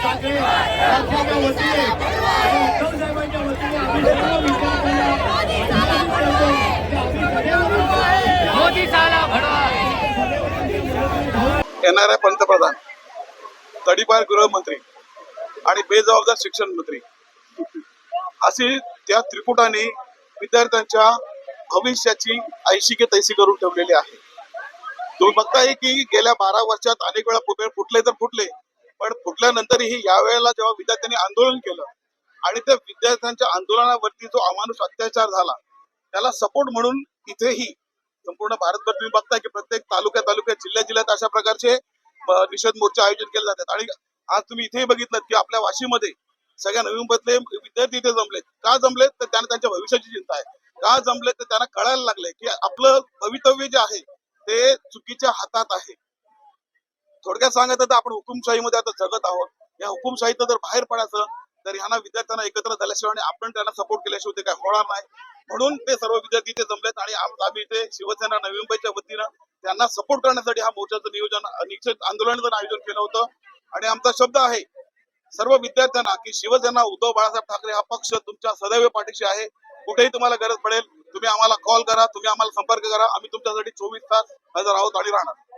ठाकरे पक्षाच्या वतीने आणि उद्धव साहेबांच्या वतीने आम्ही सर्व विद्यार्थ्यांना मोदी साला भडवा येणाऱ्या पंतप्रधान, तडीपार गृहमंत्री आणि बेजबाबदार शिक्षण मंत्री अशी त्या त्रिकुटाने विद्यार्थ्यांच्या भविष्याची ऐशी के तैसी करून ठेवलेली आहे। तुम्ही बघताय की गेल्या 12 वर्षात अनेक वेळा फुटले तर फुटले, पण फुटल्यानंतरही यावेळेला जेव्हा विद्यार्थ्यांनी आंदोलन केलं आणि त्या विद्यार्थ्यांच्या आंदोलनावरती जो अमानुष अत्याचार झाला त्याला सपोर्ट म्हणून इथेही संपूर्ण भारतभर तुम्ही बघताय की प्रत्येक तालुक्यात जिल्ह्यात अशा प्रकारचे निषेध मोर्चे आयोजित केले जातात। आणि आज तुम्ही इथेही बघितलं की आपल्या वाशीमध्ये सगळ्या नवीन मुंबईतले विद्यार्थी इथे जमलेत। का जमलेत तर त्यांना त्यांच्या भविष्याची चिंता आहे। का जमलेत तर त्यांना कळायला लागले की आपलं भवितव्य जे आहे ते चुकीच्या हातात आहे। थोडक्यात सांगायचं तर आपण हुकुमशाहीमध्ये आता जगत आहोत। या हुकुमशाहीतून जर बाहेर पडायचं तर ह्यांना विद्यार्थ्यांना एकत्र झाल्याशिवाय आपण त्यांना सपोर्ट केल्याशिवाय ते काय होणार नाही। म्हणून ते सर्व विद्यार्थी इथे जमलेत आणि आम्ही इथे शिवसेना नवी मुंबईच्या वतीनं त्यांना सपोर्ट करण्यासाठी हा मोर्चाचं निश्चित आंदोलनाचं आयोजन केलं होतं। आणि आमचा शब्द आहे सर्व विद्यार्थ्यांना की शिवसेना उद्धव बाळासाहेब ठाकरे हा पक्ष तुमच्या सदैव पाठीशी आहे। कुठेही तुम्हाला गरज पडेल तुम्ही आम्हाला कॉल करा, तुम्ही आम्हाला संपर्क करा, आम्ही तुमच्यासाठी 24 तास हजर आहोत आणि राहणार।